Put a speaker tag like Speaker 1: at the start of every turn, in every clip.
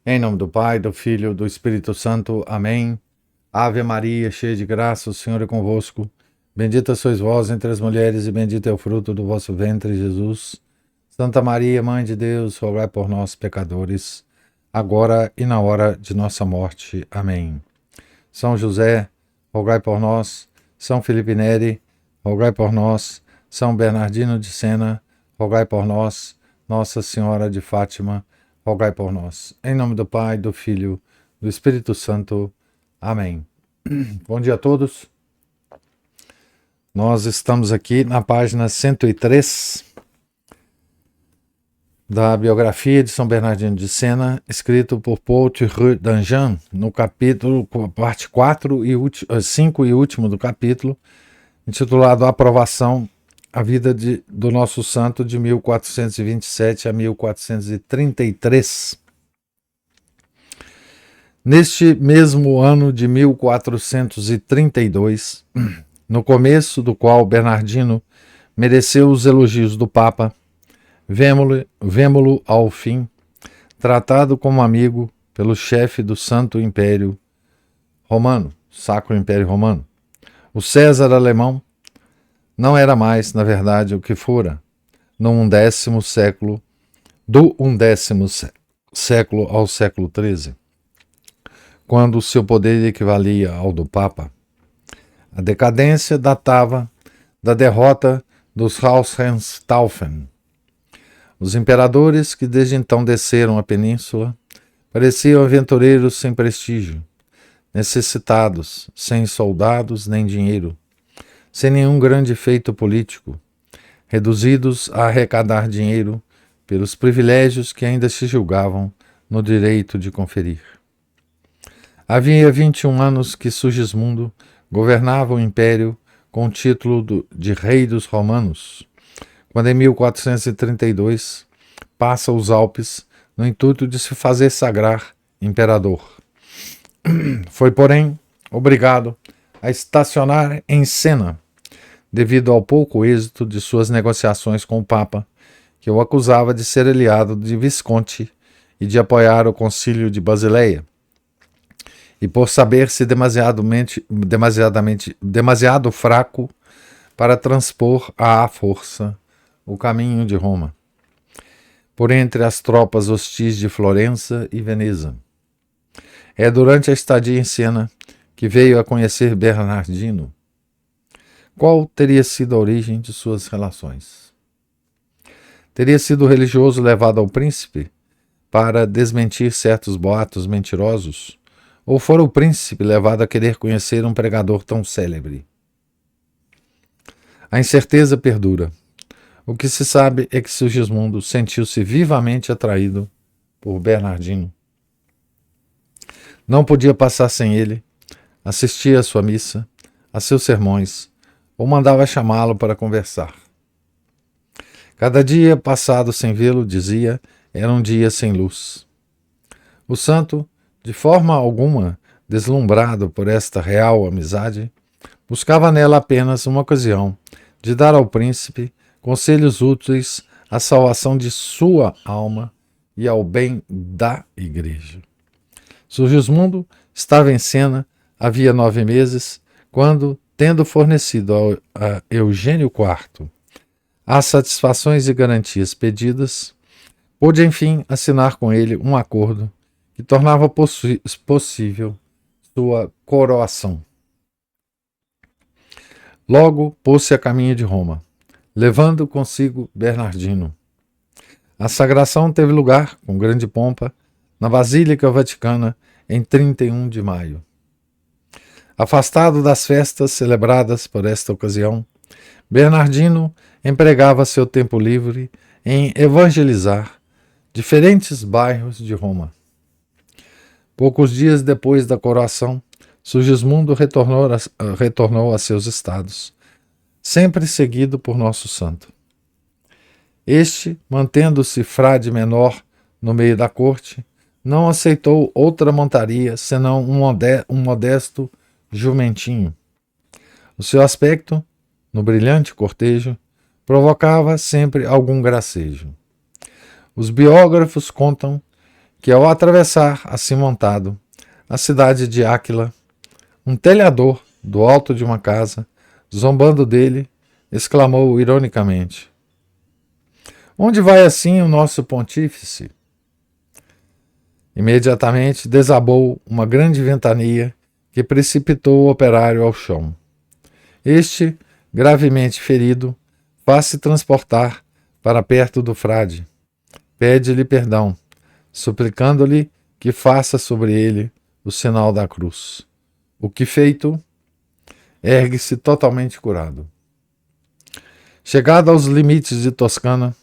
Speaker 1: Em nome do Pai, do Filho e do Espírito Santo. Amém. Ave Maria, cheia de graça, o Senhor é convosco. Bendita sois vós entre as mulheres e bendito é o fruto do vosso ventre, Jesus. Santa Maria, Mãe de Deus, rogai por nós, pecadores, agora e na hora de nossa morte. Amém. São José, rogai por nós. São Felipe Neri, rogai por nós. São Bernardino de Sena, rogai por nós. Nossa Senhora de Fátima, rogai por nós. Em nome do Pai, do Filho, do Espírito Santo. Amém. Bom dia a todos. Nós estamos aqui na página 103 da biografia de São Bernardino de Sena, escrito por Paul Thiroux d'Anjou, no capítulo, parte 4 e 5 e último do capítulo, intitulado Aprovação, a vida do nosso santo de 1427 a 1433. Neste mesmo ano de 1432, no começo do qual Bernardino mereceu os elogios do Papa, vemo-lo ao fim, tratado como amigo pelo chefe do Santo Império Romano, Sacro Império Romano. O César alemão não era mais, na verdade, o que fora no undécimo século ao século XIII, quando o seu poder equivalia ao do Papa. A decadência datava da derrota dos Hohenstaufen. Os imperadores que desde então desceram a península pareciam aventureiros sem prestígio, necessitados, sem soldados nem dinheiro, sem nenhum grande feito político, reduzidos a arrecadar dinheiro pelos privilégios que ainda se julgavam no direito de conferir. Havia 21 anos que Sugismundo governava o império com o título de Rei dos Romanos, quando em 1432 passa os Alpes no intuito de se fazer sagrar imperador. Foi, porém, obrigado a estacionar em Sena, devido ao pouco êxito de suas negociações com o Papa, que o acusava de ser aliado de Visconti e de apoiar o Concílio de Basileia, e por saber-se demasiado fraco para transpor à força o caminho de Roma, por entre as tropas hostis de Florença e Veneza. É durante a estadia em Sena que veio a conhecer Bernardino. Qual teria sido a origem de suas relações? Teria sido o religioso levado ao príncipe para desmentir certos boatos mentirosos? Ou fora o príncipe levado a querer conhecer um pregador tão célebre? A incerteza perdura. O que se sabe é que Sigismundo sentiu-se vivamente atraído por Bernardino. Não podia passar sem ele, assistia à sua missa, a seus sermões, ou mandava chamá-lo para conversar. Cada dia passado sem vê-lo, dizia, era um dia sem luz. O santo, de forma alguma deslumbrado por esta real amizade, buscava nela apenas uma ocasião de dar ao príncipe conselhos úteis à salvação de sua alma e ao bem da igreja. Sigismundo estava em Sena havia 9 meses, quando, tendo fornecido a Eugênio IV as satisfações e garantias pedidas, pôde enfim assinar com ele um acordo que tornava possível sua coroação. Logo pôs-se a caminho de Roma, levando consigo Bernardino. A sagração teve lugar, com grande pompa, na Basílica Vaticana, em 31 de maio. Afastado das festas celebradas por esta ocasião, Bernardino empregava seu tempo livre em evangelizar diferentes bairros de Roma. Poucos dias depois da coroação, Sigismundo retornou a seus estados, sempre seguido por nosso santo. Este, mantendo-se frade menor no meio da corte, não aceitou outra montaria senão um modesto jumentinho. O seu aspecto, no brilhante cortejo, provocava sempre algum gracejo. Os biógrafos contam que ao atravessar, assim montado, a cidade de Áquila, um telhador do alto de uma casa, zombando dele, exclamou ironicamente: Onde vai assim o nosso pontífice? Imediatamente desabou uma grande ventania que precipitou o operário ao chão. Este, gravemente ferido, faz-se transportar para perto do frade. Pede-lhe perdão, suplicando-lhe que faça sobre ele o sinal da cruz. O que feito, ergue-se totalmente curado. Chegado aos limites de Toscana,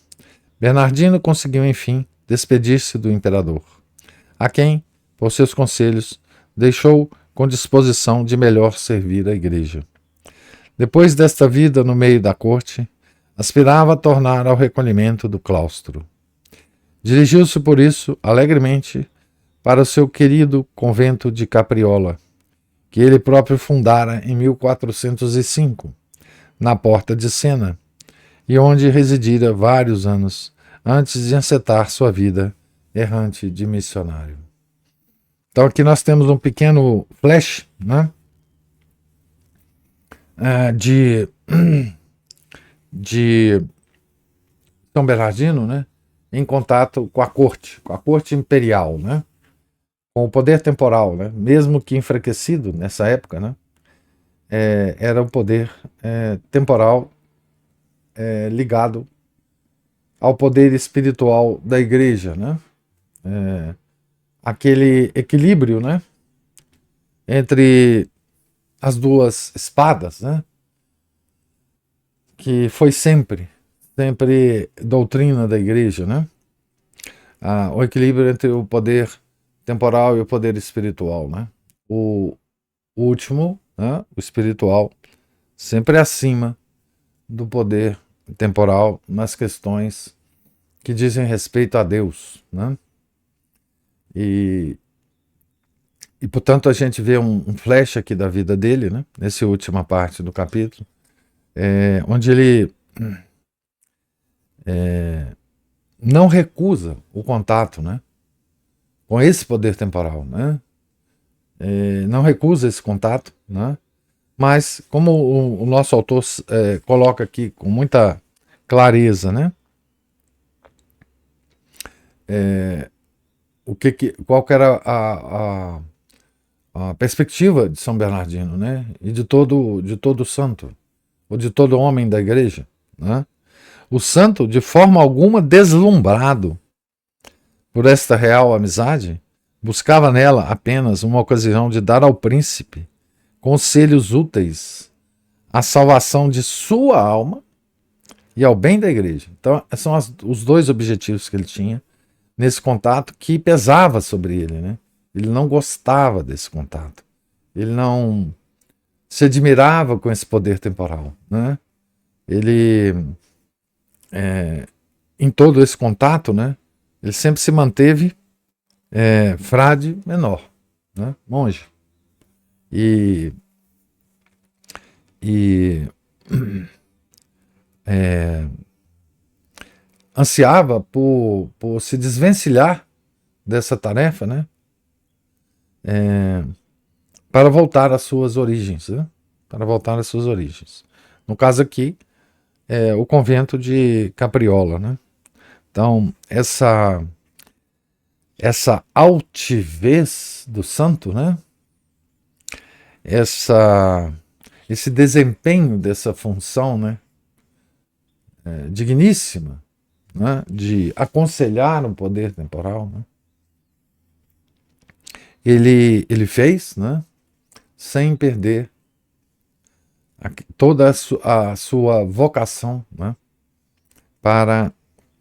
Speaker 1: Bernardino conseguiu, enfim, despedir-se do imperador, a quem, por seus conselhos, deixou com disposição de melhor servir a igreja. Depois desta vida no meio da corte, aspirava a tornar ao recolhimento do claustro. Dirigiu-se, por isso, alegremente para o seu querido convento de Capriola, que ele próprio fundara em 1405, na Porta de Sena, e onde residira vários anos antes de encetar sua vida errante de missionário. Então aqui nós temos um pequeno flash, né, de São Bernardino, né, em contato com a corte imperial, né, com o poder temporal, né, mesmo que enfraquecido nessa época, né, era um poder temporal ligado ao poder espiritual da igreja, né, aquele equilíbrio, né, entre as duas espadas, né, que foi sempre doutrina da igreja, né, o equilíbrio entre o poder temporal e o poder espiritual, né, o último, né, o espiritual, sempre acima do poder temporal nas questões que dizem respeito a Deus, né? E portanto a gente vê um flash aqui da vida dele, né? Nessa última parte do capítulo, onde ele não recusa o contato, né, com esse poder temporal, né? Não recusa esse contato, né? Mas como o nosso autor coloca aqui com muita clareza, né? Qual que era a perspectiva de São Bernardino, né? E de todo santo, ou de todo homem da igreja, né? O santo, de forma alguma deslumbrado por esta real amizade, buscava nela apenas uma ocasião de dar ao príncipe conselhos úteis à salvação de sua alma e ao bem da igreja. Então, são os dois objetivos que ele tinha nesse contato, que pesava sobre ele, né? Ele não gostava desse contato. Ele não se admirava com esse poder temporal, né? Ele, em todo esse contato, né, ele sempre se manteve frade menor, né, monge. E ansiava por se desvencilhar dessa tarefa, né, para voltar às suas origens, né, para voltar às suas origens. No caso aqui, o convento de Capriola, né. Então, essa altivez do santo, né, esse desempenho dessa função, né, digníssima, né, de aconselhar o poder temporal, né, ele fez, né, sem perder toda a sua vocação, né, para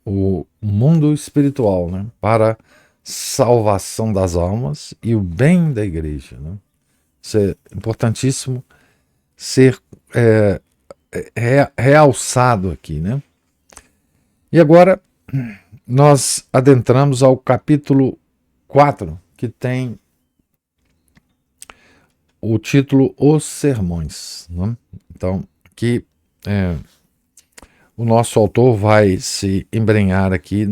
Speaker 1: o mundo espiritual, né, para salvação das almas e o bem da igreja, né. Isso é importantíssimo ser realçado aqui, né? E agora nós adentramos ao capítulo 4, que tem o título Os Sermões, né? Então, aqui o nosso autor vai se embrenhar aqui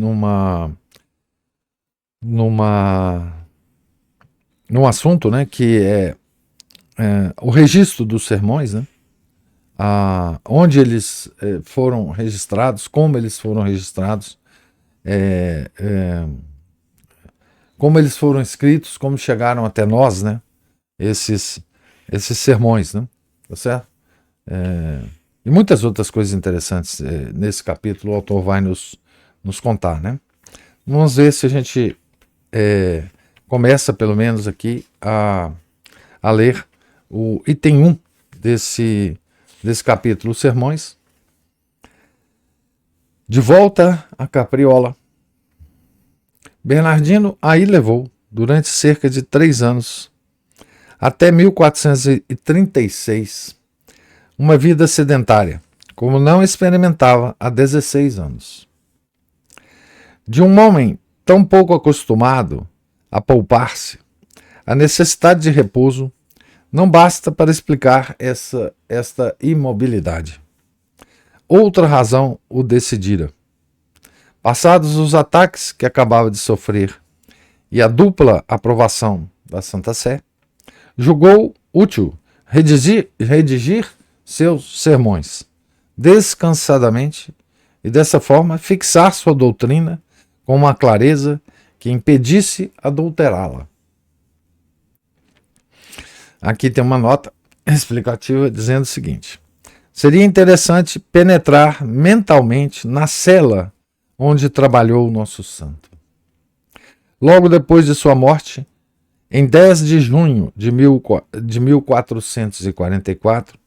Speaker 1: num assunto, né, que é o registro dos sermões, né, onde eles foram registrados, como eles foram registrados, como eles foram escritos, como chegaram até nós, né, esses sermões, né, tá certo? E muitas outras coisas interessantes nesse capítulo o autor vai nos contar, né? Vamos ver se a gente começa pelo menos aqui a ler o item 1 desse capítulo, os sermões. De volta a Capriola, Bernardino aí levou, durante cerca de 3 anos, até 1436, uma vida sedentária, como não experimentava há 16 anos. De um homem tão pouco acostumado a poupar-se, a necessidade de repouso não basta para explicar esta imobilidade. Outra razão o decidira. Passados os ataques que acabava de sofrer e a dupla aprovação da Santa Sé, julgou útil redigir seus sermões descansadamente e dessa forma fixar sua doutrina com uma clareza que impedisse adulterá-la. Aqui tem uma nota explicativa dizendo o seguinte: seria interessante penetrar mentalmente na cela onde trabalhou o nosso santo. Logo depois de sua morte, em 10 de junho de 1444,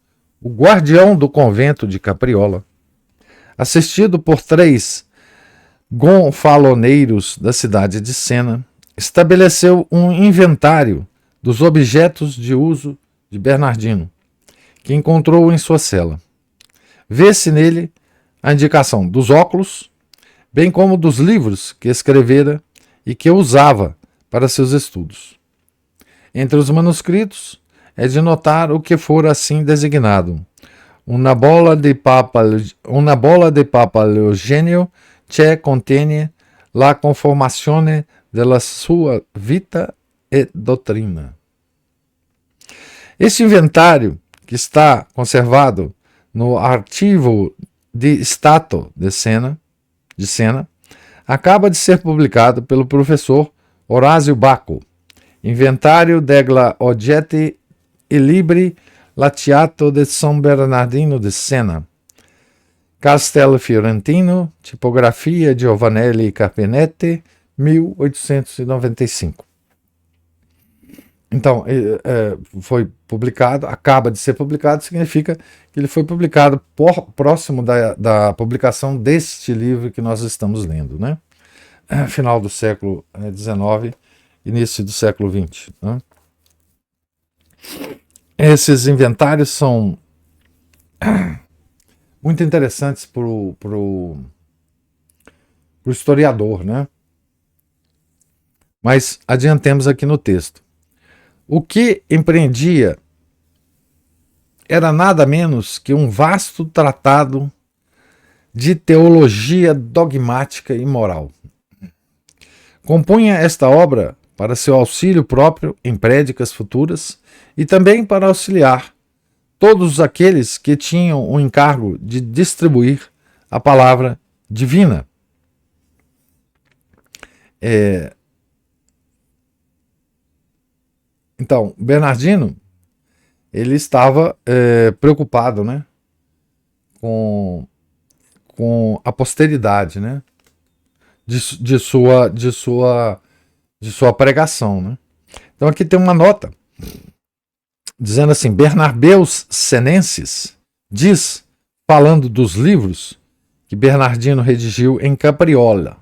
Speaker 1: o guardião do convento de Capriola, assistido por 3 gonfaloneiros da cidade de Sena, estabeleceu um inventário dos objetos de uso de Bernardino, que encontrou em sua cela. Vê-se nele a indicação dos óculos, bem como dos livros que escrevera e que usava para seus estudos. Entre os manuscritos é de notar o que fora assim designado: una bola de Papa Eugenio che contiene la conformazione della sua vita e doutrina. Este inventário, que está conservado no Arquivo de Stato de Sena, acaba de ser publicado pelo professor Orazio Bacco, Inventário degli oggetti e libri lattiato de São Bernardino de Sena, Castello Fiorentino, tipografia Giovanelli e Carpenetti, 1895. Então, foi publicado, acaba de ser publicado, significa que ele foi publicado próximo da publicação deste livro que nós estamos lendo, né? Final do século XIX, início do século XX. Né? Esses inventários são muito interessantes para o historiador, né? Mas adiantemos aqui no texto. O que empreendia era nada menos que um vasto tratado de teologia dogmática e moral. Compunha esta obra para seu auxílio próprio em prédicas futuras e também para auxiliar todos aqueles que tinham o encargo de distribuir a palavra divina. Então, Bernardino, ele estava preocupado, né, com a posteridade, né, de sua pregação, né. Então aqui tem uma nota dizendo assim: Bernarbeus Senensis diz, falando dos livros que Bernardino redigiu em Capriola.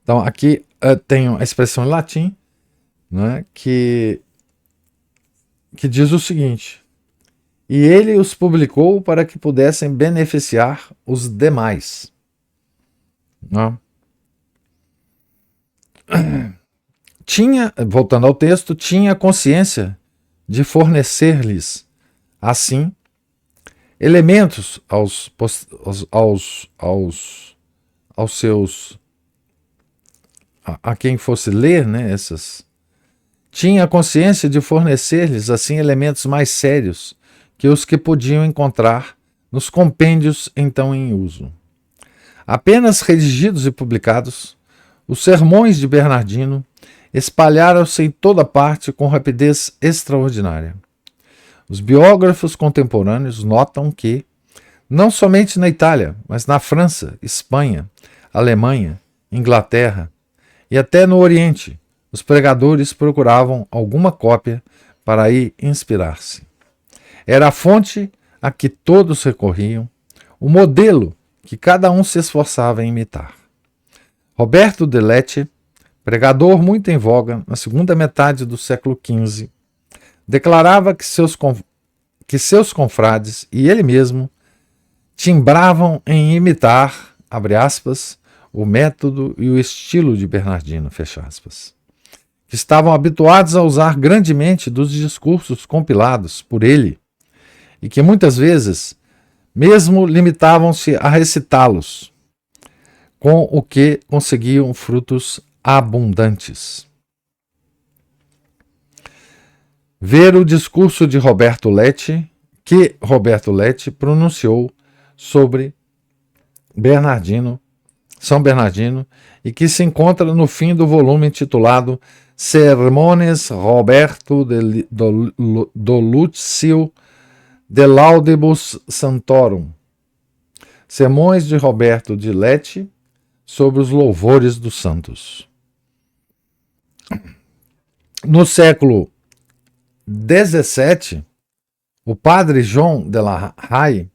Speaker 1: Então aqui tem a expressão em latim, né, que diz o seguinte: e ele os publicou para que pudessem beneficiar os demais. Né? Voltando ao texto, tinha consciência de fornecer-lhes, assim, elementos a quem fosse ler, né, tinha a consciência de fornecer-lhes assim elementos mais sérios que os que podiam encontrar nos compêndios então em uso. Apenas redigidos e publicados, os sermões de Bernardino espalharam-se em toda parte com rapidez extraordinária. Os biógrafos contemporâneos notam que, não somente na Itália, mas na França, Espanha, Alemanha, Inglaterra e até no Oriente, os pregadores procuravam alguma cópia para aí inspirar-se. Era a fonte a que todos recorriam, o modelo que cada um se esforçava em imitar. Roberto de Lecce, pregador muito em voga na segunda metade do século XV, declarava que seus confrades e ele mesmo timbravam em imitar, abre aspas, o método e o estilo de Bernardino, fecha aspas, que estavam habituados a usar grandemente dos discursos compilados por ele e que muitas vezes mesmo limitavam-se a recitá-los, com o que conseguiam frutos abundantes. Ver o discurso de Roberto Lecce, que Roberto Lecce pronunciou sobre São Bernardino, e que se encontra no fim do volume intitulado Sermones Roberto do Lúcio de Laudibus Santorum, Sermões de Roberto de Lecce sobre os louvores dos santos. No século XVII, o padre João de la Haye,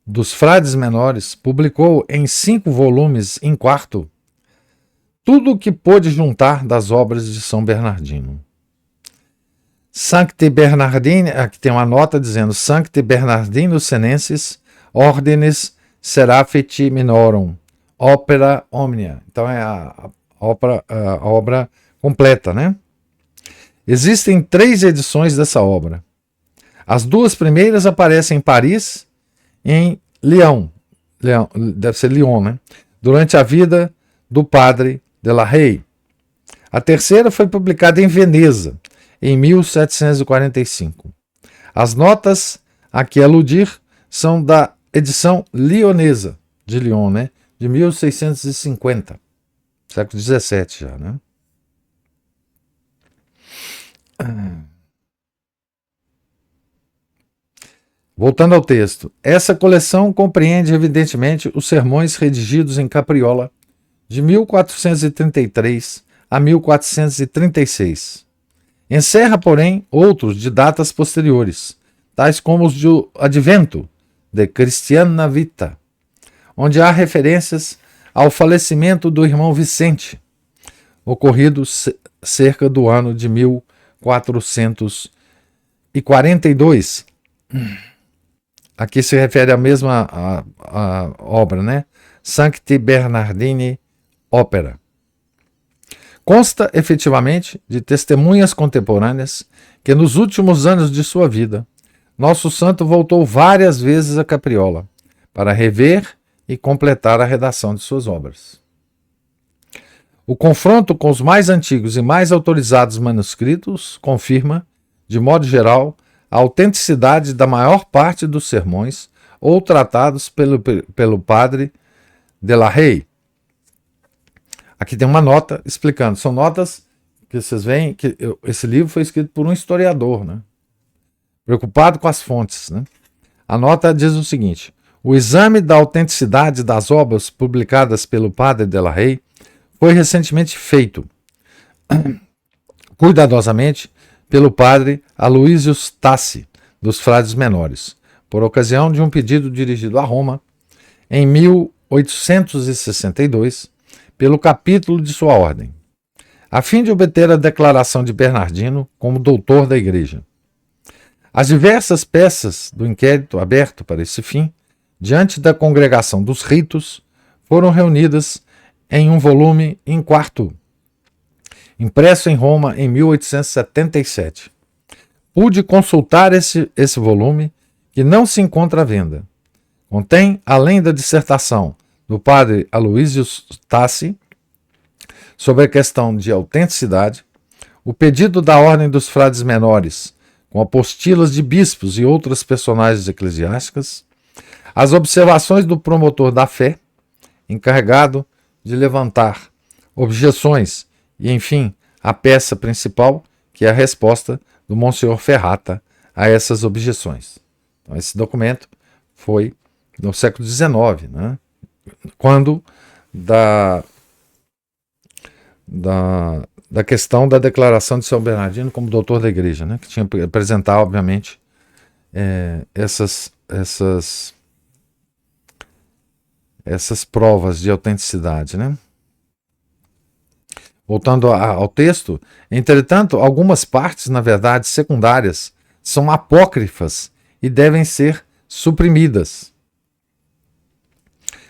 Speaker 1: dos Frades Menores, publicou em 5 volumes em quarto tudo o que pôde juntar das obras de São Bernardino. Sancti Bernardini, aqui tem uma nota dizendo Sancti Bernardino Senensis Ordinis Seraphiti Minorum Opera Omnia. Então é a obra completa, né? Existem 3 edições dessa obra. As 2 primeiras aparecem em Paris e em Lyon, deve ser Lyon, né? Durante a vida do padre de la Haye. A terceira foi publicada em Veneza, em 1745. As notas a que aludir são da edição lionesa, de Lyon, né? De 1650, século XVII já, né? Voltando ao texto, essa coleção compreende evidentemente os sermões redigidos em Capriola de 1433 a 1436. Encerra, porém, outros de datas posteriores, tais como os de Advento, de Christiana Vita, onde há referências ao falecimento do irmão Vicente, ocorrido cerca do ano de 1442. Aqui se refere à mesma a obra, né? Sancti Bernardini Opera. Consta efetivamente de testemunhas contemporâneas que nos últimos anos de sua vida, nosso santo voltou várias vezes a Capriola para rever e completar a redação de suas obras. O confronto com os mais antigos e mais autorizados manuscritos confirma, de modo geral, a autenticidade da maior parte dos sermões ou tratados pelo padre de la Haye. Aqui tem uma nota explicando. São notas que vocês veem que esse livro foi escrito por um historiador, né? Preocupado com as fontes, né? A nota diz o seguinte: o exame da autenticidade das obras publicadas pelo padre de la Haye foi recentemente feito, cuidadosamente, pelo padre Aloysius Tassi, dos Frades Menores, por ocasião de um pedido dirigido a Roma, em 1862, pelo capítulo de sua ordem, a fim de obter a declaração de Bernardino como doutor da Igreja. As diversas peças do inquérito aberto para esse fim, diante da congregação dos ritos, foram reunidas em um volume em quarto, impresso em Roma em 1877. Pude consultar esse volume, que não se encontra à venda. Contém, além da dissertação do padre Aloysius Tassi sobre a questão de autenticidade, o pedido da Ordem dos Frades Menores, com apostilas de bispos e outras personagens eclesiásticas, as observações do promotor da fé, encarregado de levantar objeções, e, enfim, a peça principal, que é a resposta do Monsenhor Ferrata a essas objeções. Então, esse documento foi no século XIX, né? Quando da questão da declaração de São Bernardino como doutor da igreja, né? Que tinha que apresentar, obviamente, essas provas de autenticidade, né? Voltando ao texto, entretanto, algumas partes, na verdade, secundárias, são apócrifas e devem ser suprimidas.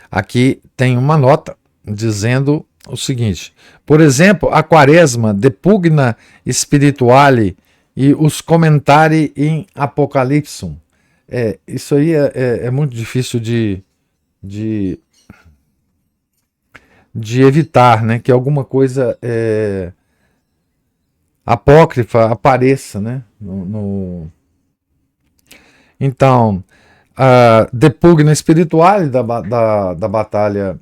Speaker 1: Aqui tem uma nota dizendo o seguinte: por exemplo, a Quaresma de Pugna Spirituale e os Commentari in Apocalypsum. Isso aí é muito difícil de evitar, né, que alguma coisa apócrifa apareça, né, Então, De Pugna Spirituale da batalha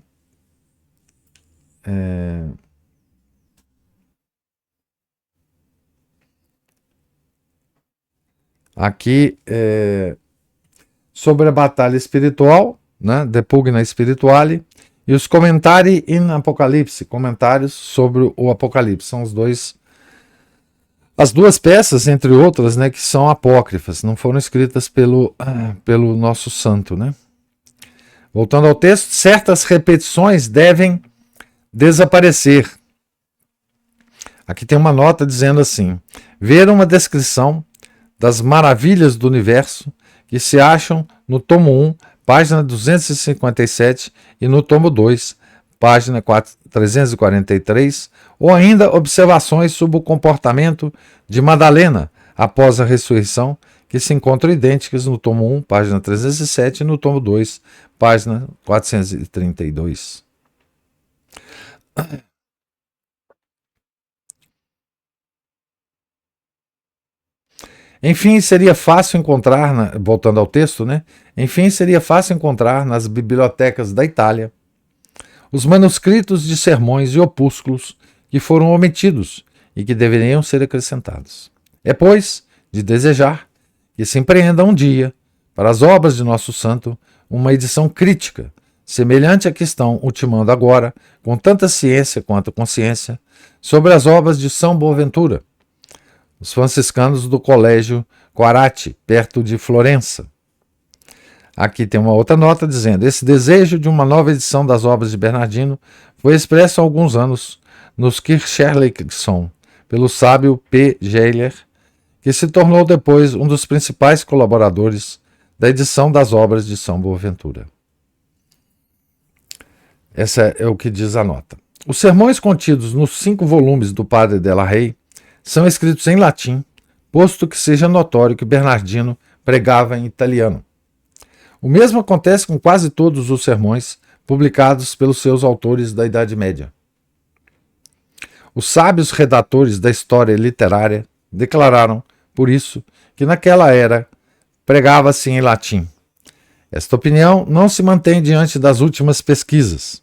Speaker 1: aqui sobre a batalha espiritual, né, De Pugna Spirituale, e os Commentari in Apocalipse, comentários sobre o Apocalipse. São as duas peças, entre outras, né, que são apócrifas, não foram escritas pelo nosso santo, né? Voltando ao texto, certas repetições devem desaparecer. Aqui tem uma nota dizendo assim: ver uma descrição das maravilhas do universo que se acham no tomo 1, página 257, e no tomo 2, página 343, ou ainda observações sobre o comportamento de Madalena após a ressurreição, que se encontram idênticas no tomo 1, página 307, e no tomo 2, página 432. Enfim, seria fácil encontrar, voltando ao texto, né? Enfim, seria fácil encontrar nas bibliotecas da Itália os manuscritos de sermões e opúsculos que foram omitidos e que deveriam ser acrescentados. É, pois, de desejar que se empreenda um dia, para as obras de nosso santo, uma edição crítica, semelhante à que estão ultimando agora, com tanta ciência quanto consciência, sobre as obras de São Boaventura, os franciscanos do Colégio Quarati, perto de Florença. Aqui tem uma outra nota dizendo: esse desejo de uma nova edição das obras de Bernardino foi expresso há alguns anos nos Kircherlichson, pelo sábio P. Geiler, que se tornou depois um dos principais colaboradores da edição das obras de São Boaventura. Essa é o que diz a nota. Os sermões contidos nos 5 volumes do Padre Della Rey são escritos em latim, posto que seja notório que Bernardino pregava em italiano. O mesmo acontece com quase todos os sermões publicados pelos seus autores da Idade Média. Os sábios redatores da história literária declararam, por isso, que naquela era pregava-se em latim. Esta opinião não se mantém diante das últimas pesquisas.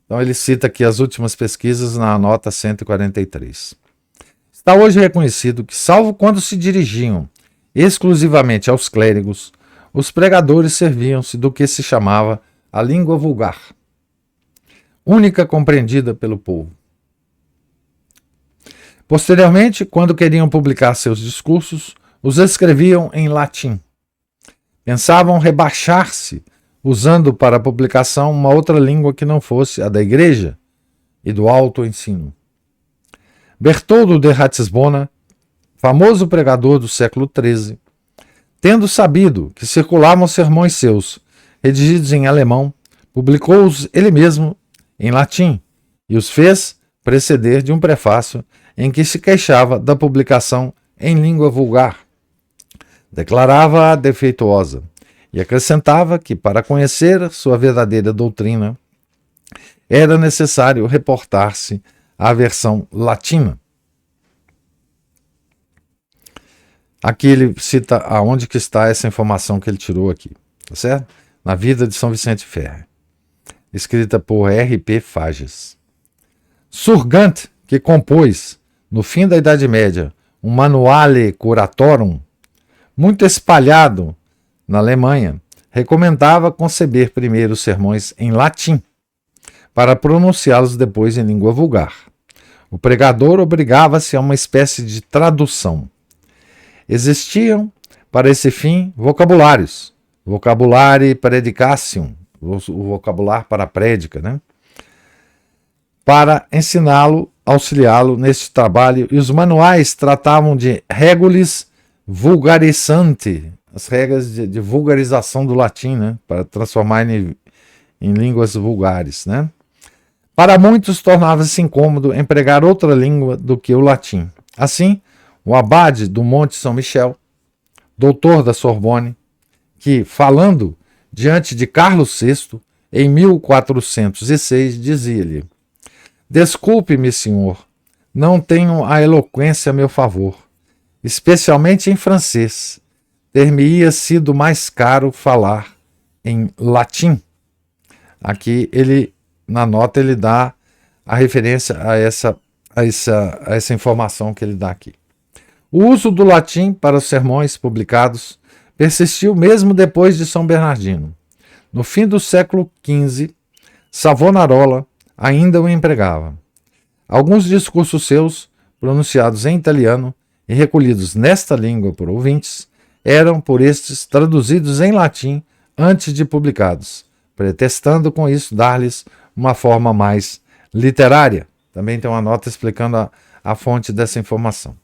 Speaker 1: Então ele cita aqui as últimas pesquisas na nota 143. Está hoje reconhecido que, salvo quando se dirigiam exclusivamente aos clérigos, os pregadores serviam-se do que se chamava a língua vulgar, única compreendida pelo povo. Posteriormente, quando queriam publicar seus discursos, os escreviam em latim. Pensavam rebaixar-se, usando para a publicação uma outra língua que não fosse a da Igreja e do alto ensino. Bertoldo de Ratisbona, famoso pregador do século XIII, tendo sabido que circulavam sermões seus, redigidos em alemão, publicou-os ele mesmo em latim e os fez preceder de um prefácio em que se queixava da publicação em língua vulgar. Declarava-a defeituosa e acrescentava que, para conhecer sua verdadeira doutrina, era necessário reportar-se a versão latina. Aqui ele cita aonde que está essa informação que ele tirou aqui, tá certo? Na Vida de São Vicente Ferrer, escrita por R.P. Fages. Surgant, que compôs, no fim da Idade Média, um Manuale Curatorum, muito espalhado na Alemanha, recomendava conceber primeiro os sermões em latim, para pronunciá-los depois em língua vulgar. O pregador obrigava-se a uma espécie de tradução. Existiam, para esse fim, vocabulários. Vocabulari predicatium, o vocabulário para a prédica, né? Para ensiná-lo, auxiliá-lo neste trabalho, e os manuais tratavam de regulis vulgarizanti, as regras de vulgarização do latim, né? Para transformar em línguas vulgares, né? Para muitos tornava-se incômodo empregar outra língua do que o latim. Assim, o abade do Monte São Michel, doutor da Sorbonne, que, falando diante de Carlos VI, em 1406, dizia-lhe: desculpe-me, senhor, não tenho a eloquência a meu favor, especialmente em francês. Ter-me-ia sido mais caro falar em latim. Aqui ele, na nota, ele dá a referência a essa informação que ele dá aqui. O uso do latim para os sermões publicados persistiu mesmo depois de São Bernardino. No fim do século XV, Savonarola ainda o empregava. Alguns discursos seus, pronunciados em italiano e recolhidos nesta língua por ouvintes, eram por estes traduzidos em latim antes de publicados, pretextando com isso dar-lhes uma forma mais literária. Também tem uma nota explicando a fonte dessa informação.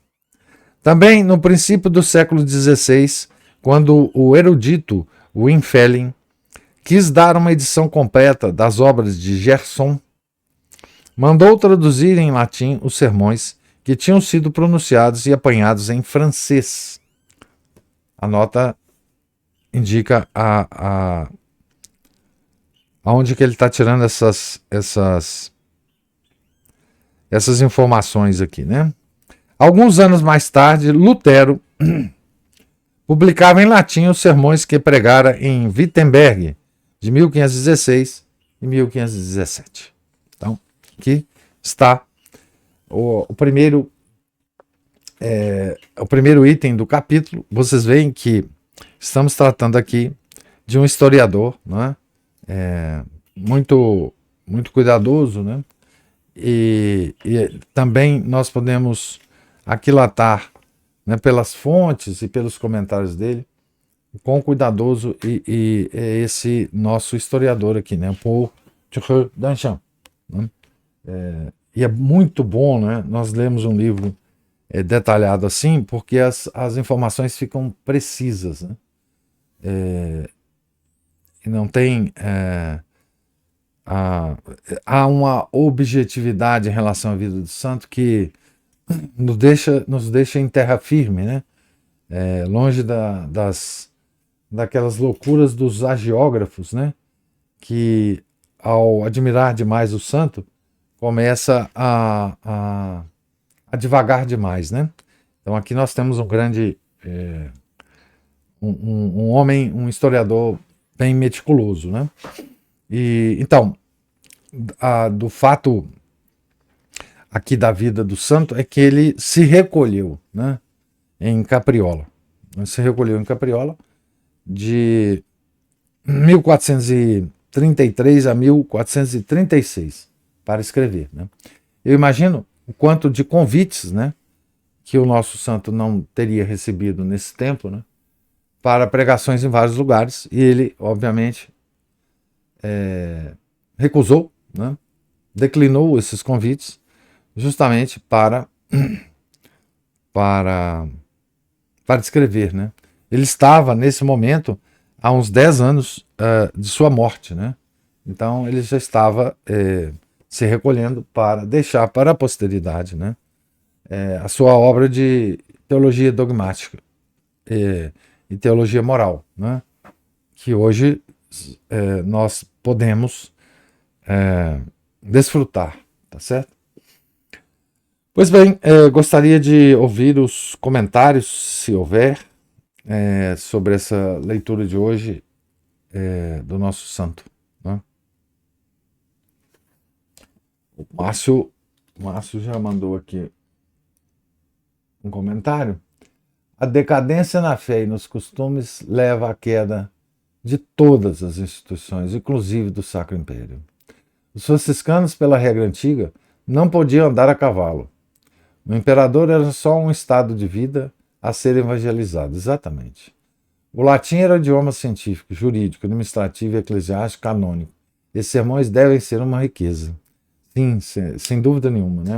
Speaker 1: Também no princípio do século XVI, quando o erudito Winfelling quis dar uma edição completa das obras de Gerson, mandou traduzir em latim os sermões que tinham sido pronunciados e apanhados em francês. A nota indica aonde que ele está tirando essas informações aqui, né? Alguns anos mais tarde, Lutero publicava em latim os sermões que pregara em Wittenberg, de 1516 e 1517. Então, aqui está o primeiro item do capítulo. Vocês veem que estamos tratando aqui de um historiador, né? Muito, muito cuidadoso, né? E também nós podemos aquilatar, né, pelas fontes e pelos comentários dele, quão cuidadoso e é esse nosso historiador aqui, né, Paul Duchamp, né? E é muito bom, né, nós lemos um livro detalhado assim, porque as informações ficam precisas, né? E não tem há uma objetividade em relação à vida do santo que nos deixa em terra firme, né? Longe daquelas loucuras dos agiógrafos, né? Que ao admirar demais o santo começa a divagar demais, né? Então aqui nós temos um grande um homem, um historiador bem meticuloso, né? E então do fato aqui da vida do santo é que ele se recolheu, né, em Capriola. Ele se recolheu em Capriola de 1433 a 1436 para escrever, né? Eu imagino o quanto de convites, né, que o nosso santo não teria recebido nesse tempo, né, para pregações em vários lugares, e ele, obviamente, recusou, né, declinou esses convites, justamente para escrever, né? Ele estava, nesse momento, há uns 10 anos de sua morte, né? Então, ele já estava se recolhendo para deixar para a posteridade, né, a sua obra de teologia dogmática e teologia moral, né? Que hoje nós podemos desfrutar, tá certo? Pois bem, gostaria de ouvir os comentários, se houver, sobre essa leitura de hoje do nosso santo, né? O Márcio já mandou aqui um comentário. A decadência na fé e nos costumes leva à queda de todas as instituições, inclusive do Sacro Império. Os franciscanos, pela regra antiga, não podiam andar a cavalo. O imperador era só um estado de vida a ser evangelizado, exatamente. O latim era o idioma científico, jurídico, administrativo, eclesiástico, canônico. Esses sermões devem ser uma riqueza. Sim, sem dúvida nenhuma, né?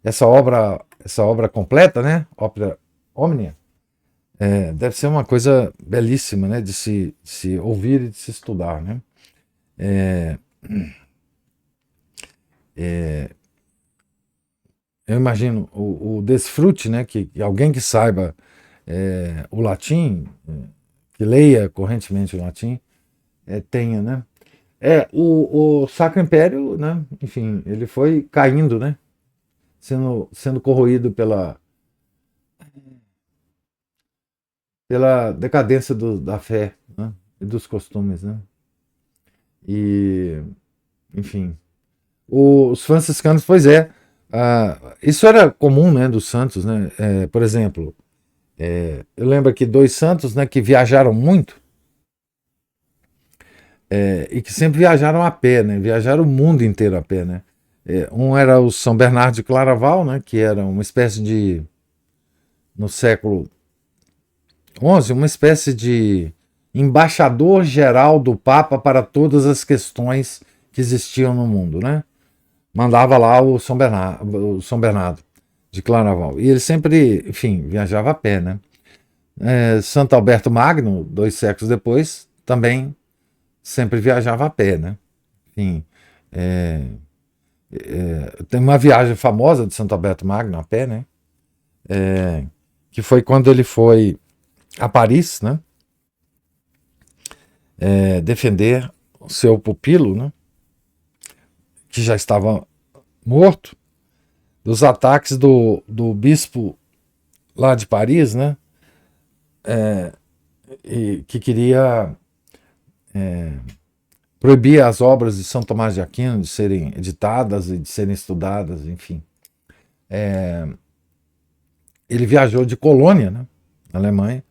Speaker 1: Essa obra completa, né? Ópera Omnia, deve ser uma coisa belíssima, né? De se ouvir e de se estudar, né? Eu imagino o desfrute, né? Que alguém que saiba o latim, que leia correntemente o latim, tenha, né? O Sacro Império, né? Enfim, ele foi caindo, né? Sendo corroído pela decadência da fé, né? E dos costumes, né? E, enfim, os franciscanos, pois isso era comum, né, dos santos, né? Por exemplo, eu lembro aqui 2 santos, né, que viajaram muito e que sempre viajaram a pé, né? Viajaram o mundo inteiro a pé, né? Um era o São Bernardo de Claraval, né, que era uma espécie de, no século XI, uma espécie de embaixador geral do Papa para todas as questões que existiam no mundo, né? Mandava lá o São Bernardo de Claraval. E ele sempre, enfim, viajava a pé, né? Santo Alberto Magno, 2 séculos depois, também sempre viajava a pé, né? Enfim, tem uma viagem famosa de Santo Alberto Magno a pé, né? Que foi quando ele foi a Paris, né? Defender o seu pupilo, né? Que já estava morto, dos ataques do bispo lá de Paris, né? E que queria proibir as obras de São Tomás de Aquino de serem editadas e de serem estudadas, enfim. Ele viajou de Colônia, né, na Alemanha,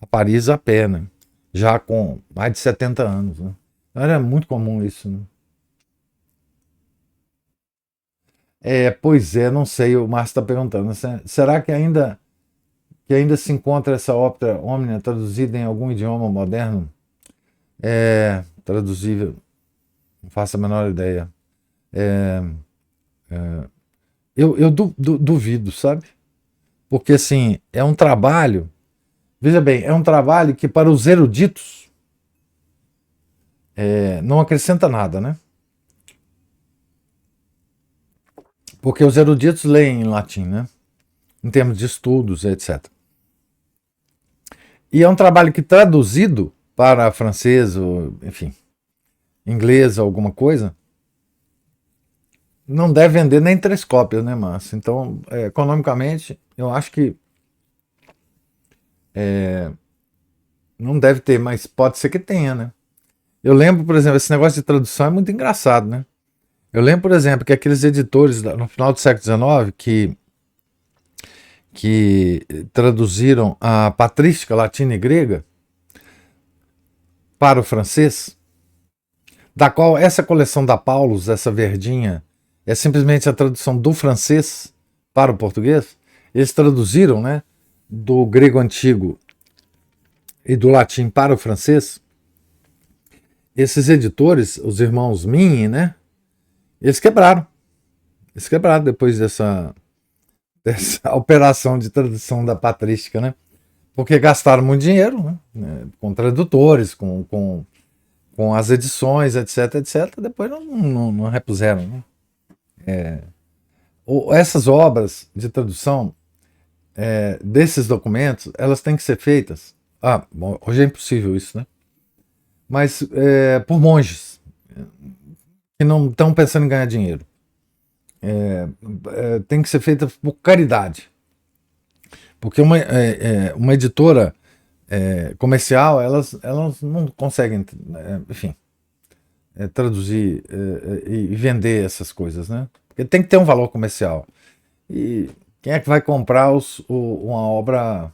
Speaker 1: a Paris a pé, né, já com mais de 70 anos. Né. Era muito comum isso. Né. Pois é, não sei, o Márcio está perguntando. Será que ainda se encontra essa ópera Omnia traduzida em algum idioma moderno? Traduzível, não faço a menor ideia. Eu duvido, sabe? Porque, assim, é um trabalho, veja bem, é um trabalho que para os eruditos não acrescenta nada, né? Porque os eruditos leem em latim, né? Em termos de estudos, etc. E é um trabalho que traduzido para francês, ou, enfim, inglês, alguma coisa, não deve vender nem 3 cópias, né, Márcio? Então, economicamente, eu acho que não deve ter, mas pode ser que tenha, né? Eu lembro, por exemplo, esse negócio de tradução é muito engraçado, né? Eu lembro, por exemplo, que aqueles editores no final do século XIX que traduziram a patrística latina e grega para o francês, da qual essa coleção da Paulus, essa verdinha, é simplesmente a tradução do francês para o português. Eles traduziram, né, do grego antigo e do latim para o francês. Esses editores, os irmãos Minnie, né, eles quebraram. Eles quebraram depois dessa operação de tradução da patrística, né? Porque gastaram muito dinheiro, né? Com tradutores, com as edições, etc, etc. Depois não repuseram, né? Essas obras de tradução desses documentos, elas têm que ser feitas. Bom, hoje é impossível isso, né? Mas por monges que não estão pensando em ganhar dinheiro. tem que ser feita por caridade. Porque uma editora comercial, elas não conseguem, enfim, traduzir e vender essas coisas, né? Porque tem que ter um valor comercial. E quem é que vai comprar uma obra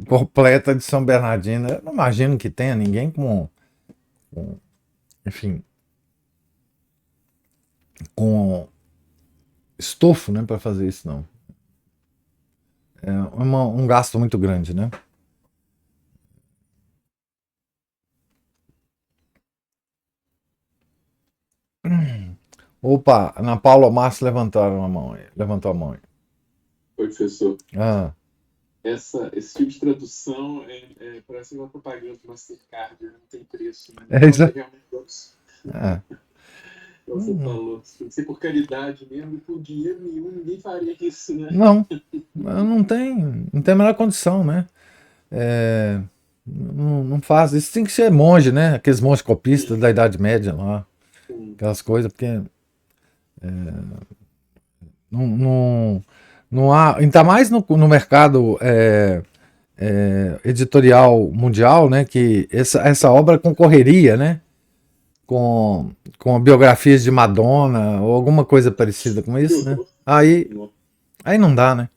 Speaker 1: completa de São Bernardino? Eu não imagino que tenha ninguém enfim, com estofo, né, para fazer isso, não. É um gasto muito grande, né? Opa, Ana Paula Márcio levantou a mão aí.
Speaker 2: Oi, professor.
Speaker 1: Ah,
Speaker 2: Esse tipo de tradução parece uma propaganda do Mastercard, né? Não tem preço, né?
Speaker 1: é isso.
Speaker 2: Olha, realmente,
Speaker 1: É.
Speaker 2: você falou, tem que ser por caridade mesmo, e por dinheiro nenhum, ninguém faria isso, né?
Speaker 1: Não, não tem a menor condição, né? É, não faz. Isso tem que ser monge, né? Aqueles monges copistas
Speaker 2: Sim,
Speaker 1: da Idade Média lá,
Speaker 2: sim.
Speaker 1: aquelas coisas, porque não, não, não há. Ainda mais no mercado editorial mundial, né? Que essa obra concorreria, né? Com biografias de Madonna ou alguma coisa parecida com
Speaker 2: Que
Speaker 1: isso, né?
Speaker 2: horror.
Speaker 1: Aí não dá, né?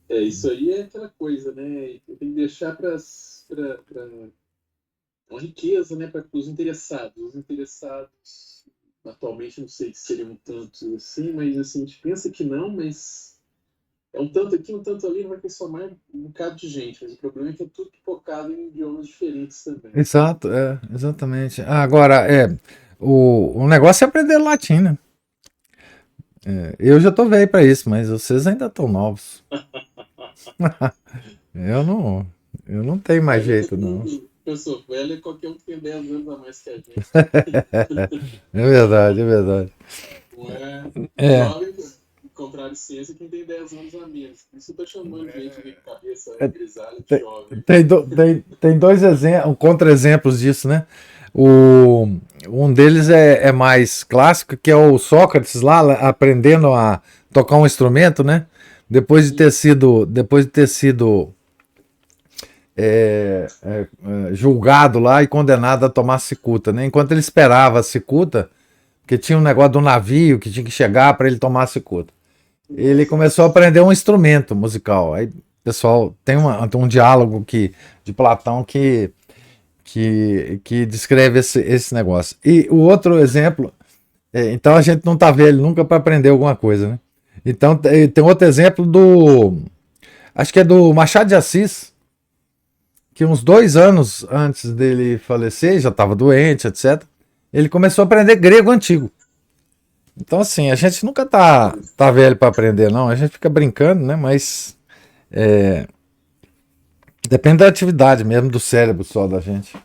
Speaker 2: Isso aí é aquela coisa, né? Tem que deixar para uma riqueza, né? Para os interessados. Os interessados, atualmente, não sei se seriam tantos assim, mas assim, a gente pensa que não, mas é um tanto aqui, um tanto ali, não vai ter só mais um bocado de gente. Mas o problema é que é tudo pipocado em idiomas diferentes também.
Speaker 1: Exato, exatamente. Agora, o negócio é aprender latim, né? Eu já tô velho pra isso, mas vocês ainda estão novos. Eu não, eu não tenho mais
Speaker 2: Velho é
Speaker 1: jeito,
Speaker 2: todo
Speaker 1: não.
Speaker 2: mundo. Pessoa, velho é qualquer um que tem 10 anos a mais que a gente.
Speaker 1: É verdade, é verdade.
Speaker 2: Não é
Speaker 1: É,
Speaker 2: jovem, contrário ciência, quem tem 10 anos a menos. Por isso eu tô chamando gente de cabeça grisalha de
Speaker 1: tem,
Speaker 2: jovem.
Speaker 1: tem dois exemplos, contra-exemplos disso, né? O, um deles é mais clássico, que é o Sócrates lá aprendendo a tocar um instrumento, né? Depois de ter sido julgado lá e condenado a tomar cicuta, né? Enquanto ele esperava a cicuta, porque tinha um negócio do navio que tinha que chegar para ele tomar a cicuta. Ele
Speaker 2: Nossa,
Speaker 1: começou a aprender um instrumento musical. Aí, pessoal, tem um diálogo de Platão que descreve esse negócio. E o outro exemplo, então a gente não tá velho nunca para aprender alguma coisa, né? Então tem outro exemplo acho que é do Machado de Assis, que uns 2 anos antes dele falecer, já estava doente, etc. Ele começou a aprender grego antigo. Então, assim, a gente nunca tá velho para aprender, não. A gente fica brincando, né? Mas depende da atividade mesmo, do cérebro só da gente.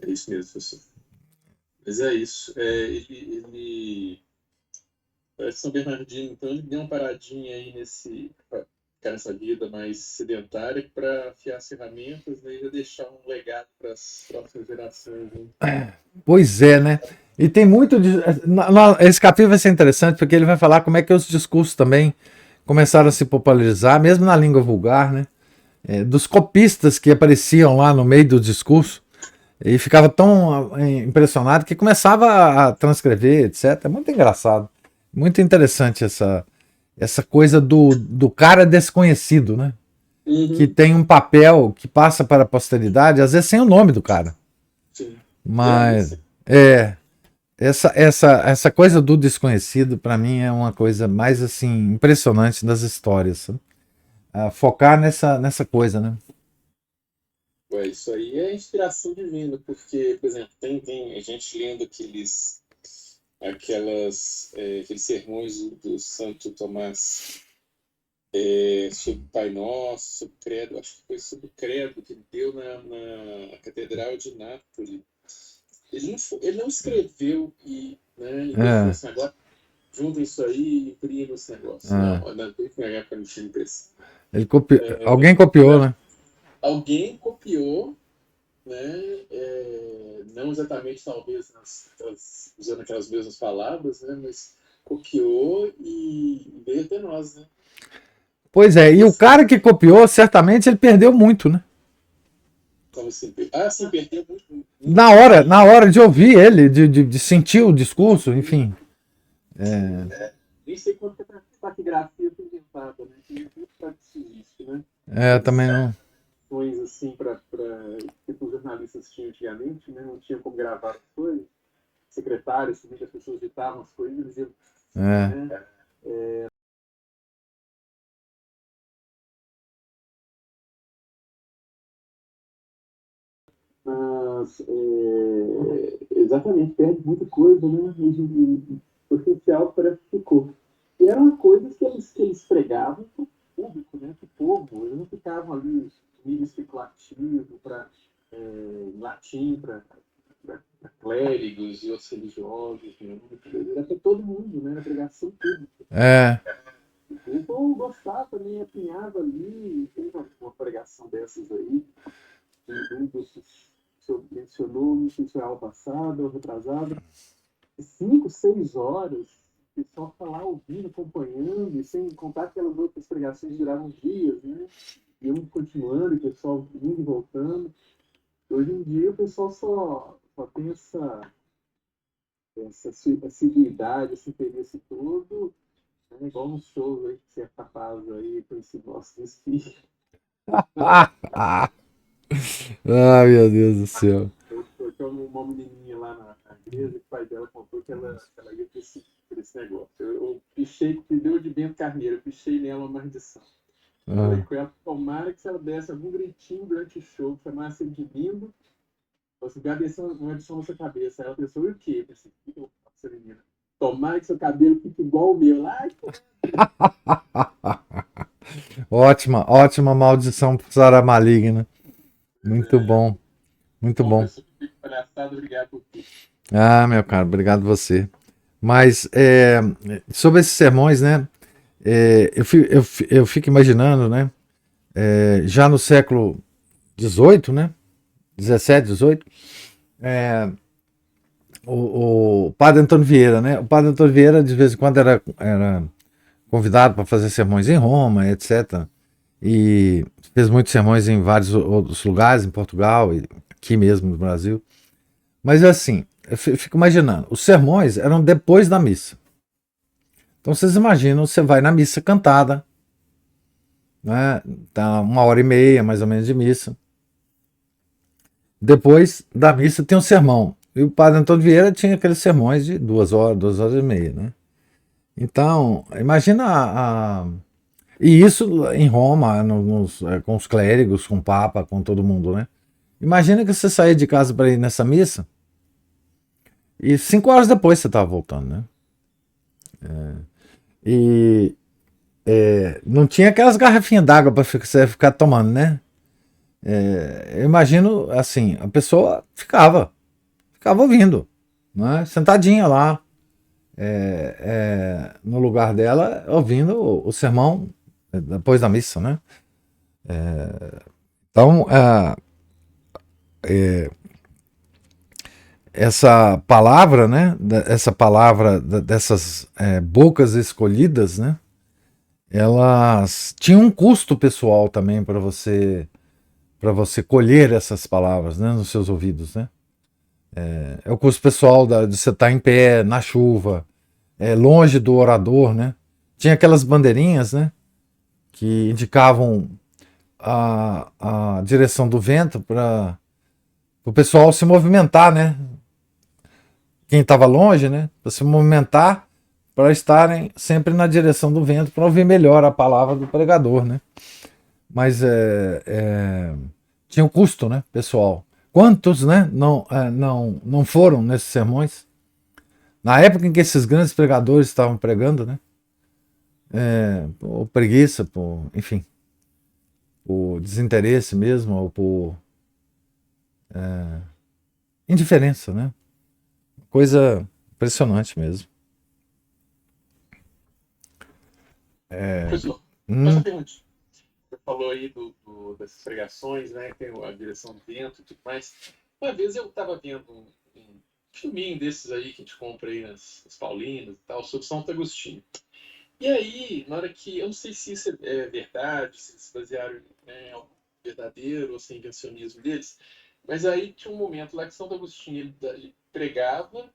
Speaker 2: é isso mesmo, professor. Mas é isso. Parece São Bernardino, então ele deu uma paradinha aí pra ficar nessa vida mais sedentária para afiar as ferramentas, né, e ainda deixar um legado para as próximas gerações. Né?
Speaker 1: Pois é, né? E tem muito de. Esse capítulo vai ser interessante porque ele vai falar como é que os discursos também começaram a se popularizar, mesmo na língua vulgar, né? Dos copistas que apareciam lá no meio do discurso e ficava tão impressionado que começava a transcrever, etc. É muito engraçado. Muito interessante essa coisa do cara desconhecido, né? Que
Speaker 2: Uhum.
Speaker 1: tem um papel que passa para a posteridade, às vezes sem o nome do cara.
Speaker 2: Sim, geralmente
Speaker 1: Mas
Speaker 2: sim.
Speaker 1: essa coisa do desconhecido, para mim, é uma coisa mais assim impressionante das histórias. Sabe? Focar nessa coisa, né?
Speaker 2: Ué, isso aí é inspiração divina, porque, por exemplo, tem a gente lendo aqueles sermões do Santo Tomás sobre o Pai Nosso, sobre o Credo, acho que foi sobre o Credo que ele deu na Catedral de Nápoles. Ele não escreveu e falou
Speaker 1: É,
Speaker 2: assim, agora junta isso aí e imprima esse negócio.
Speaker 1: é.
Speaker 2: Não, na época não tinha impressão.
Speaker 1: Alguém copiou, né?
Speaker 2: Alguém copiou, né, não exatamente talvez usando aquelas mesmas palavras, né, mas copiou e veio até nós, né?
Speaker 1: Pois é, e o cara que copiou, certamente ele perdeu muito, né?
Speaker 2: Como assim? Ah, sim, perdeu muito.
Speaker 1: Na hora de ouvir ele, de sentir o discurso, enfim.
Speaker 2: Nem sei quanto que a taquigrafia foi inventada, né? Tem muito para isso, né?
Speaker 1: Também não.
Speaker 2: Coisas assim que os jornalistas tinham antigamente, né? Não tinha como gravar as coisas. Secretários, também, que as pessoas ditavam as coisas, eles iam, né? Mas, exatamente, perde muita coisa, né? O essencial parece que ficou. E eram coisas que eles pregavam para o público, né? Para o povo. Eles não ficavam ali nível especulativo, latim, para clérigos e outros religiosos. Né? Era para todo mundo, né? Era pregação pública. O povo gostava também, apinhava ali. Tem uma pregação dessas aí, um dos o senhor mencionou, não sei se foi ao passado ou retrasado, 5, 6 horas, o pessoal está lá ouvindo, acompanhando, e sem contar que aquelas outras pregações duravam dias, né? Iam continuando, o pessoal indo e voltando. Hoje em dia o pessoal só tem essa assiduidade, esse interesse todo, né? Igual nos shows aí que você é capaz aí com esse nosso desfile.
Speaker 1: Ai, meu Deus do céu.
Speaker 2: Eu tinha uma menininha lá na igreja que o pai dela contou que ela ia por esse negócio. Eu pichei, que deu de Bento Carneiro, eu pichei nela uma maldição. Falei com ela, tomara que se ela desse algum gritinho durante o show, chamasse ele de lindo, você vai descer uma maldição na sua cabeça. Aí ela pensou, e o quê? Eu pensei, o que eu faço essa menina? Tomara que seu cabelo fique igual o meu. Ai,
Speaker 1: Ótima maldição para Sara Maligna. Muito bom, muito bom.
Speaker 2: pessoa que fica palhaçada, obrigado por tudo.
Speaker 1: Meu caro, obrigado você. Mas sobre esses sermões, né? Eu fico imaginando, né? Já no século XVIII, né? 17, 18, o padre Antônio Vieira, né? O padre Antônio Vieira, de vez em quando, era convidado para fazer sermões em Roma, etc. E fez muitos sermões em vários outros lugares, em Portugal e aqui mesmo no Brasil. Mas assim, eu fico imaginando, os sermões eram depois da missa. Então vocês imaginam, você vai na missa cantada, né? Tá 1h30 mais ou menos de missa. Depois da missa tem um sermão. E o padre Antônio Vieira tinha aqueles sermões de 2 horas, 2h30, né? Então, imagina E isso em Roma, com os clérigos, com o Papa, com todo mundo, né? Imagina que você saía de casa para ir nessa missa e 5 horas depois você estava voltando, né? E não tinha aquelas garrafinhas d'água para você ficar tomando, né? Eu imagino, assim, a pessoa ficava ouvindo, né? Sentadinha lá, no lugar dela, ouvindo o sermão depois da missa, né? Então, essa palavra, né? Essa palavra dessas bocas escolhidas, né? Elas tinham um custo pessoal também para você colher essas palavras, né? Nos seus ouvidos, né? É o custo pessoal de você estar em pé na chuva, longe do orador, né? Tinha aquelas bandeirinhas, né? Que indicavam a direção do vento para o pessoal se movimentar, né? Quem estava longe, né? Para se movimentar, para estarem sempre na direção do vento, para ouvir melhor a palavra do pregador, né? Mas tinha um custo, né, pessoal? Quantos, né, não foram nesses sermões? Na época em que esses grandes pregadores estavam pregando, né? Por preguiça, enfim, por desinteresse mesmo, ou por indiferença, né? Coisa impressionante mesmo.
Speaker 2: Professor,
Speaker 1: Hum,
Speaker 2: essa pergunta. Você falou aí dessas pregações, né? Tem a direção do vento e tudo mais. Uma vez eu estava vendo um filminho desses aí que a gente compra aí nas Paulinas e tal, sobre Santo Agostinho. E aí, na hora que. Eu não sei se isso é verdade, se eles se basearam, né, em algo verdadeiro ou se é invencionismo deles, mas aí tinha um momento lá que Santo Agostinho ele pregava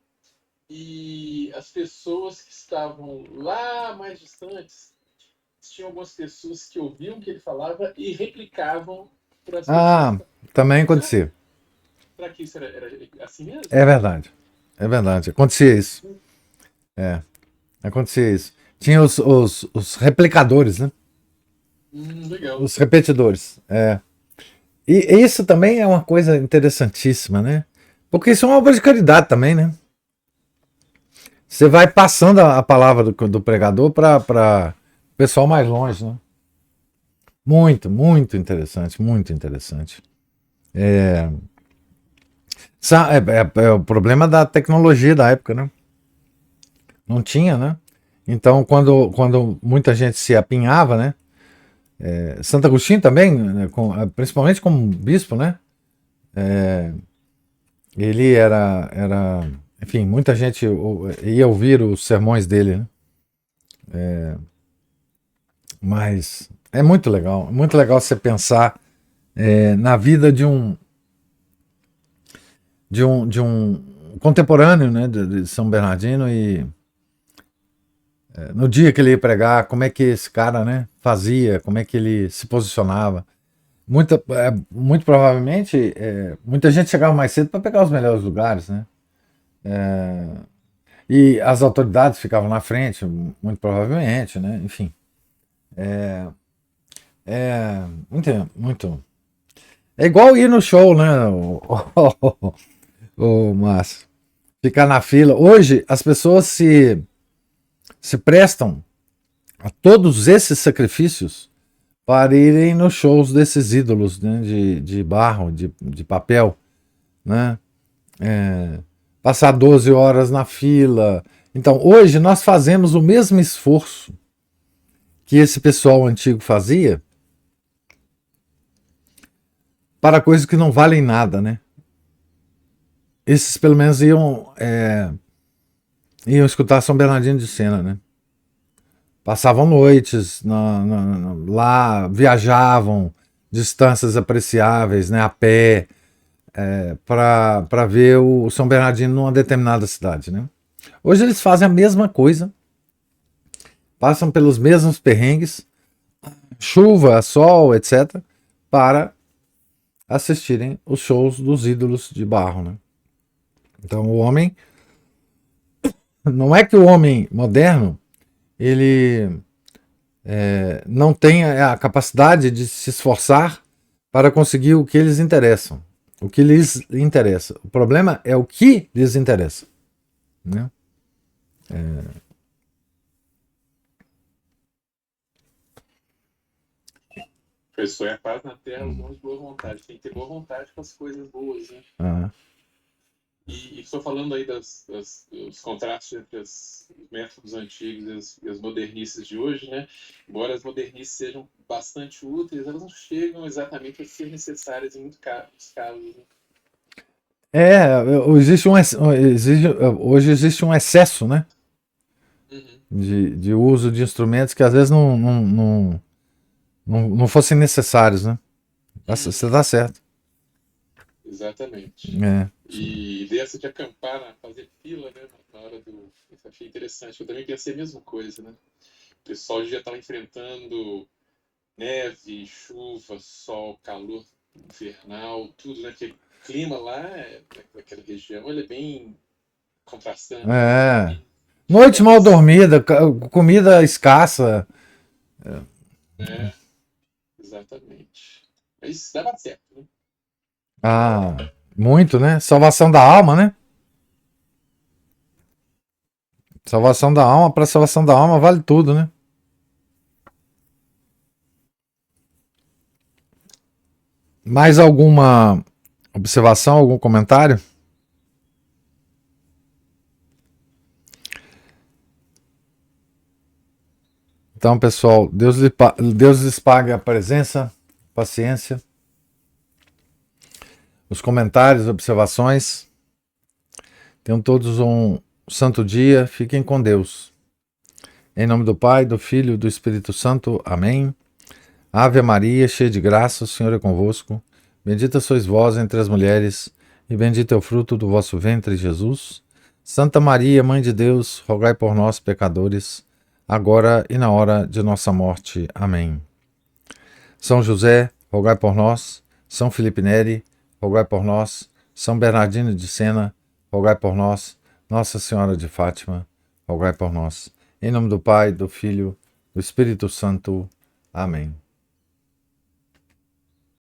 Speaker 2: e as pessoas que estavam lá mais distantes, tinham algumas pessoas que ouviam o que ele falava e replicavam para as pessoas que
Speaker 1: Ah,
Speaker 2: estavam.
Speaker 1: também
Speaker 2: Será,
Speaker 1: acontecia.
Speaker 2: será que isso era assim mesmo?
Speaker 1: É verdade. É verdade. Acontecia isso. É, acontecia isso. Tinha os replicadores, né?
Speaker 2: Legal.
Speaker 1: Os repetidores. É. E isso também é uma coisa interessantíssima, né? Porque isso é uma obra de caridade também, né? Você vai passando a palavra do pregador para o pessoal mais longe, né? Muito, muito interessante, muito interessante. É o problema da tecnologia da época, né? Não tinha, né? Então, quando muita gente se apinhava, né? Santo Agostinho também, né, principalmente como bispo, né? Ele enfim, muita gente ia ouvir os sermões dele, né? Mas é muito legal você pensar na vida de um contemporâneo, né, de São Bernardino e no dia que ele ia pregar, como é que esse cara, né, fazia, como é que ele se posicionava. Muito provavelmente, muita gente chegava mais cedo para pegar os melhores lugares, né? E as autoridades ficavam na frente, muito provavelmente, né? Enfim, muito, muito. É igual ir no show, né? O Márcio. Ficar na fila. Hoje, as pessoas se prestam a todos esses sacrifícios para irem nos shows desses ídolos, né? De barro, de papel, né? Passar 12 horas na fila. Então, hoje nós fazemos o mesmo esforço que esse pessoal antigo fazia para coisas que não valem nada, né? Esses pelo menos iam escutar São Bernardino de Sena, né? Passavam noites lá, viajavam distâncias apreciáveis, né, a pé, para ver o São Bernardino numa determinada cidade, né? Hoje eles fazem a mesma coisa, passam pelos mesmos perrengues, chuva, sol, etc., para assistirem os shows dos ídolos de barro, né? Então o homem, não é que o homem moderno ele não tem a capacidade de se esforçar para conseguir o que eles interessam, o que lhes interessa. O problema é o que lhes interessa, né?
Speaker 2: Pessoa é a paz na terra, os dons de boa vontade. Tem que ter boa vontade com as coisas boas, né?
Speaker 1: Ah,
Speaker 2: E estou falando aí dos contrastes entre os métodos antigos e as modernices de hoje, né? Embora as modernices sejam bastante úteis, elas não chegam exatamente a ser necessárias em muitos casos. Né?
Speaker 1: hoje existe um excesso, né,
Speaker 2: Uhum.
Speaker 1: de uso de instrumentos que às vezes não fossem necessários, né? Você está certo.
Speaker 2: Exatamente.
Speaker 1: É.
Speaker 2: E dessa de acampar, fazer fila, né? Na hora do. Isso eu achei interessante. Eu também pensei a mesma coisa, né? O pessoal já estava enfrentando neve, chuva, sol, calor infernal, tudo, né? Porque o clima lá, naquela região, ele é bem contrastante, né?
Speaker 1: É.
Speaker 2: Chuva
Speaker 1: Noite mal
Speaker 2: absurda,
Speaker 1: dormida, comida escassa.
Speaker 2: né? Exatamente. Mas dava certo, né?
Speaker 1: Ah, muito, né? Salvação da alma, né? Salvação da alma, para salvação da alma vale tudo, né? Mais alguma observação, algum comentário? Então, pessoal, Deus lhes pague a presença, paciência. os comentários, observações. Tenham todos um santo dia. Fiquem com Deus. Em nome do Pai, do Filho e do Espírito Santo. Amém. Ave Maria, cheia de graça, o Senhor é convosco. Bendita sois vós entre as mulheres, e bendito é o fruto do vosso ventre, Jesus. Santa Maria, Mãe de Deus, rogai por nós, pecadores, agora e na hora de nossa morte. Amém. São José, rogai por nós. São Felipe Neri, rogai por nós. São Bernardino de Sena, rogai por nós. Nossa Senhora de Fátima, rogai por nós. Em nome do Pai, do Filho, do Espírito Santo. Amém.